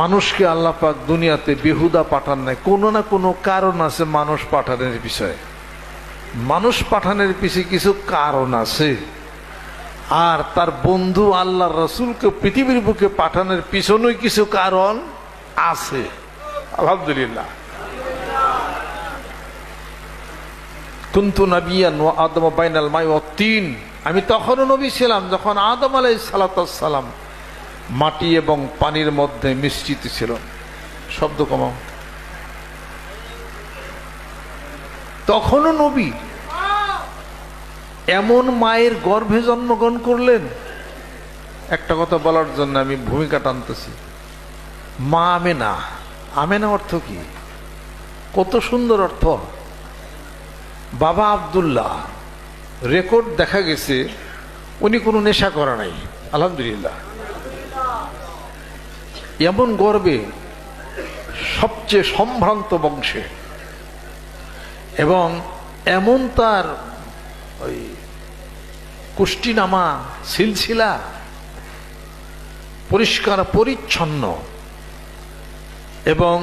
মানুষকে আল্লাহ পাক দুনিয়াতে বেহুদা পাঠান নাই, কোনো না কোনো কারণ আছে মানুষ পাঠানোর বিষয়ে। মানুষ পাঠানোর পিছে কিছু কারণ আছে, আর তার বন্ধু আল্লাহর রাসূলকে পৃথিবীর বুকে পাঠানোর পিছনেও কিছু কারণ আছে। আলহামদুলিল্লাহ। কুনতু নাবিয়ান ওয়া আদম বাইনাল মাই ওয়াত তিন, আমি তখনও নবী ছিলাম যখন আদম আলাইহিস সালাতু সালাম মাটি এবং পানির মধ্যে মিশ্রিত ছিল। শব্দ কমাও। তখনও নবী এমন মায়ের গর্ভে জন্মগ্রহণ করলেন। একটা কথা বলার জন্য আমি ভূমিকা টানতেছি। মা আমেনা, আমেনা অর্থ কি? কত সুন্দর অর্থ। বাবা আব্দুল্লাহ, রেকর্ড দেখা গেছে উনি কোনো নেশা করে নাই। আলহামদুলিল্লাহ। এমন গর্বে, সবচেয়ে সম্ভ্রান্ত বংশে, এবং এমন তার ওই কুষ্টিনামা সিলসিলা পরিষ্কার পরিচ্ছন্ন, এবং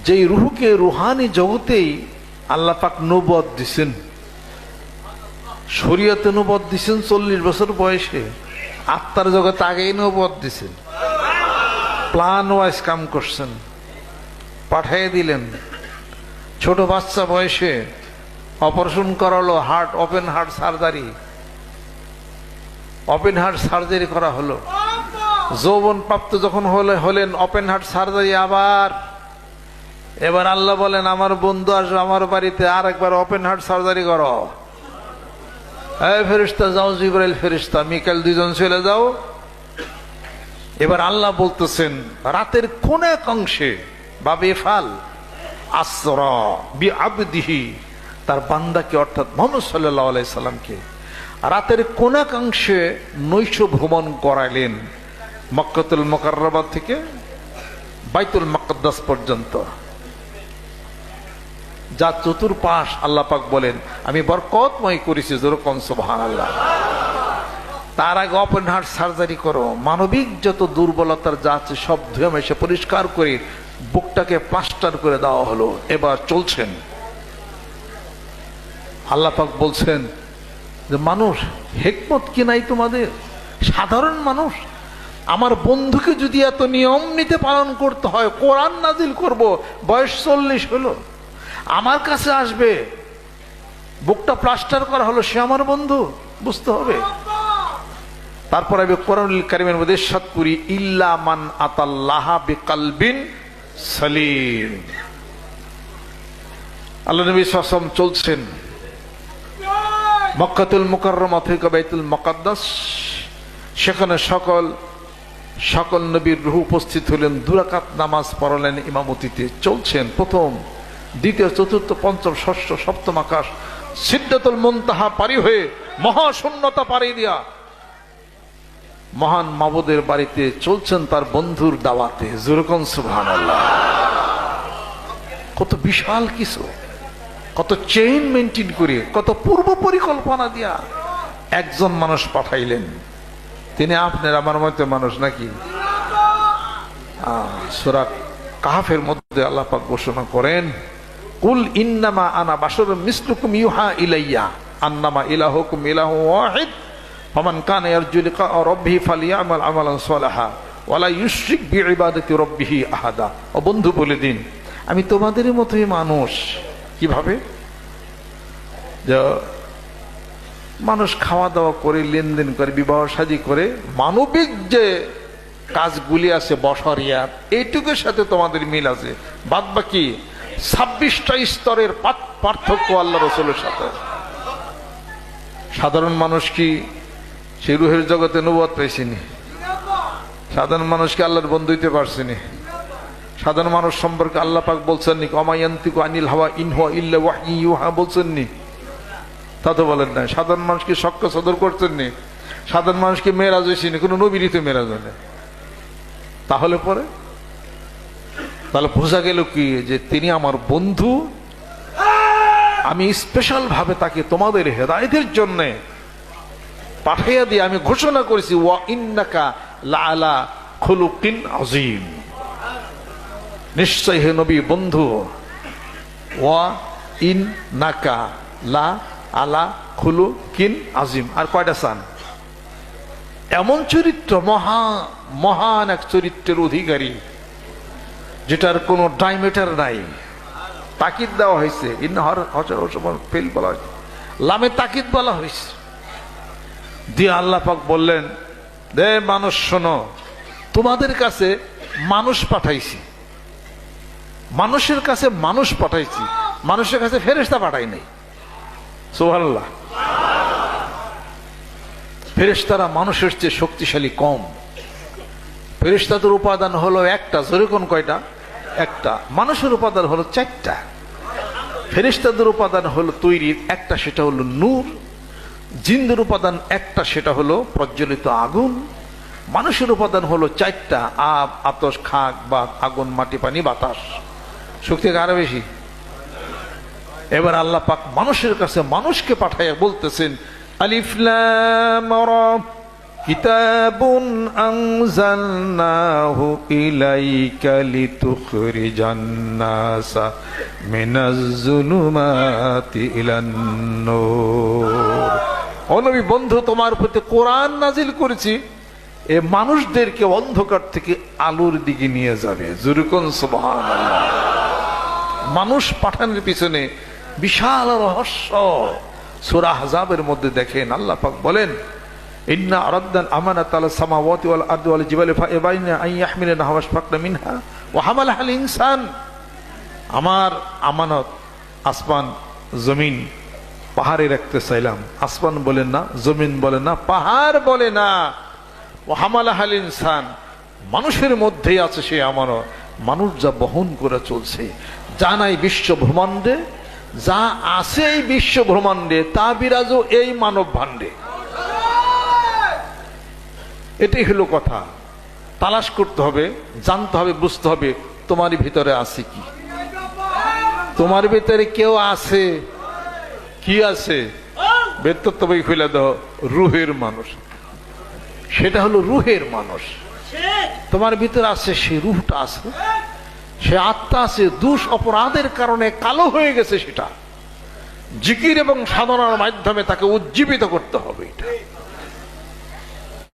যেই রুহকে রুহানি জগতেই আল্লাহ পাক নবুয়ত দিছেন, শরীয়তে নবুয়ত দিছেন 40 বছর বয়সে, আত্মার জগতে আগেই নবুয়ত দিছেন, প্ল্যান ওয়াইজ কাম করছেন, পাঠিয়ে দিলেন। ছোট বাচ্চা বয়সে অপারেশন করালো, heart open heart surgery, open heart surgery করা হলো। যৌবন প্রাপ্ত যখন হলেন, ওপেন হার্ট সার্জারি আবার। এবার আল্লাহ বলেন, আমার বন্ধু আসো আমার বাড়িতে, আর একবার ওপেন হার্ট সার্জারি করো। এই ফেরেশতা যাও, জিবরাইল ফেরেশতা, মিকাইল, দুইজন চলে যাও। এবার আল্লাহ বলতেছেন, রাতের কোন এক অংশে বাবে ফাল আসরা বি আবদিহি, তার বান্দাকে অর্থাৎ মুহাম্মদ সাল্লাল্লাহু আলাইহি সাল্লামকে রাতের কোন এক অংশে নৈশ ভ্রমণ করাইলেন, মক্কাতুল মুকাররমা থেকে বাইতুল মুকদ্দাস পর্যন্ত, যা চতুর্পাশ আল্লাহ পাক বলেন আমি বরকতময় করেছি। যেরকম সুবহানাল্লাহ। তার আগে ওপেন হার্ট সার্জারি করো, মানবিক যত দুর্বলতার যা আছে সব ধুয়ে মেশে পরিষ্কার করে বুকটাকে প্লাস্টার করে দেওয়া হলো। এবার চলছেন। আল্লাহ পাক বলছেন যে মানুষ, হিকমত কি নাই তোমাদের? সাধারণ মানুষ, আমার বন্ধুকে যদি এত নিয়ম নীতি পালন করতে হয়, কোরআন নাজিল করব, বয়স 40 হলো, আমার কাছে আসবে, বুকটা প্লাস্টার করা হলো, সে আমার বন্ধু, বুঝতে হবে। তারপর আমি কোরআনুল কারীমের মধ্যে ইরশাদ করি, ইল্লা মান আতাল্লাহা বিকালবিন সালিম। আল্লাহ নবী সাল্লাল্লাহু আলাইহি ওয়াসাল্লাম চলছেন মক্কাতুল মুকাররমা থেকে বাইতুল মুকদ্দাস। সেখানে সকল নবীর রূহ উপস্থিত হলেন, 2 রাকাত নামাজ পড়ালেন ইমামতিতে। চলছেন প্রথম, দ্বিতীয়, চতুর্থ, পঞ্চম, ষষ্ঠ, সপ্তম আকাশ, সিদরাতুল মুনতাহা পারি হয়ে মহাশূন্যতা পাড়ি দিয়া মহান মাবুদের বাড়িতে চলছেন তার বন্ধুর দাওয়াতে। যেরকম সুবহানাল্লাহ। কত বিশাল কিছু, কত চেইন মেনটেন করে, কত পূর্ব পরিকল্পনা দিয়া একজন মানুষ পাঠাইলেন। তিনি আপনার আমার মতো মানুষ নাকি? সূরা কাহফের মধ্যে আল্লাহ পাক ঘোষণা করেন, কুল ইন্নামা আনা বাশারুম মিসলুকুম ইউহা ইলাইয়া আন্নামা ইলাহুকুম ইলাহু ওয়াহিদ ফামান কানা ইয়ারজু লিকা রাব্বিহি ফালিয়ামাল আমালান সালিহা ওয়ালা ইউশরিক বিইবাদাতি রাব্বিহি আহাদা। ও বন্ধু, বলে দিন আমি তোমাদেরই মতোই মানুষ। কিভাবে? যে মানুষ খাওয়া দাওয়া করে, লেনদেন করে, বিবাহ শাদী করে, মানবিক যে কাজগুলি আছে বশরিয়াত, এইটুকুর সাথে তোমাদের মিল আছে। বাদ বাকি 26টা স্তরের পার্থক্য আল্লাহ রাসূলের সাথে। সাধারণ মানুষ কি সেই রুহের জগতে নবুয়ত পাইছেনি? সাধারণ মানুষকে আল্লাহর বন্ধু হইতে পারছেনি? সাধারণ মানুষ সম্পর্কে আল্লাহ পাক বলছেন নি ওয়া মা ইয়ানতিকু আনিল হাওয়া ইন হুয়া ইল্লা ওয়াহয়ুন ইউহা? বলছেন নি? তা তো বলেন না। সাধারণ মানুষকে শক্ক সদর করছেন নি? সাধারণ মানুষকে মেরাজ হয়েছেনি? কোনো নবীরই তো মেরাজ হয় না। তাহলে বোঝা গেল কি যে তিনি আমার বন্ধু, আমি স্পেশাল ভাবে তাকে তোমাদের হেদায়েতের জন্য পাঠাইয়া দিয়ে আমি ঘোষণা করেছি, ওয়া ইন্নাকা লাআলা খুলুকিন আযীম। নিশ্চয় হে নবী বন্ধু, ওয়া ইন্নাকা লা আলা খুলুকিন আযীম। আর কয়টা চান? এমন চরিত্র, মহান এক চরিত্রের অধিকারী, যেটার কোনো ডাইমেটার নাই। তাকিদ দেওয়া হয়েছে, ফেল বলা হয়েছে, লামে তাকিদ বলা হয়েছে। দিয়ে আল্লাহ পাক বললেন, দে মানুষ শোনো, তোমাদের কাছে মানুষ পাঠাইছি, মানুষের কাছে মানুষ পাঠাইছি, মানুষের কাছে ফেরেশতা পাঠাই নাই। সুবহানাল্লাহ। ফেরেশতারা মানুষের চেয়ে শক্তিশালী কম। ফেরেশতাদের উপাদান হলো একটা, যেরকম কয়টা? একটা। মানুষের উপাদান হলো চারটা। ফেরেশতাদের উপাদান হলো তৈরির একটা, সেটা হলো নূর। জিনদের উপাদান একটা, সেটা হলো প্রজ্বলিত আগুন। মানুষের উপাদান হলো চারটা, আব, আতশ, খাক বা আগুন, মাটি, পানি, বাতাস। শক্তি আরো বেশি। এবার আল্লাহ পাক মানুষের কাছে মানুষকে পাঠাইয়া বলতেছেন, আলিফ লাম রা কিতাবুন আনজালনাহু ইলাইকা লিতুখরিজান নাসা মিনাজ যুলুমাতি ইলান নূর। ও নবী বন্ধু, তোমার প্রতি কোরআন নাজিল করেছি, এ মানুষদেরকে অন্ধকার থেকে আলোর দিকে নিয়ে যাবে। জুরকুন সুবহানাল্লাহ। মানুষ পাঠানোর পিছনে বিশাল রহস্য। সূরা আহজাবের মধ্যে দেখেন আল্লাহ পাক বলেন, ইন্না আরাদনাল আমানাতা আলাস সামাওয়াতি ওয়াল আরদি ওয়াল জিবালি ফাআবাইনা আন ইয়াহমিলাহা ওয়াশফাকনা মিনহা ওয়া হামালাহাল ইনসান। আমার আমানত আসমান জমিন পাহাড়ে রাখতে চাইলাম। আসমান বলেন না, জমিন বলেন না, পাহাড় বলে না। ওয়া হামালাহাল ইনসান, মানুষের মধ্যেই আছে সে আমানত। মানুষ যা বহন করে চলছে, যা নাই বিশ্ব ব্রহ্মাণ্ডে, যা আছে এই বিশ্ব ব্রহ্মাণ্ডে, তা বিরাজও এই মানব ভাণ্ডে। এটাই হলো কথা। তালাশ করতে হবে, জানতে হবে, বুঝতে হবে তোমার ভিতরে আছে কি। তোমার ভিতরে কেউ আছে, কি আছে? বেতত্ব বই খুলে দাও, রুহের মানুষ। সেটা হলো রুহের মানুষ। তোমার ভিতরে আছে, সে রুহটা আছে, সে আত্মা আছে। দোষ অপরাধের কারণে কালো হয়ে গেছে, সেটা জিকির এবং সাধনার মাধ্যমে তাকে উজ্জীবিত করতে হবে। এটা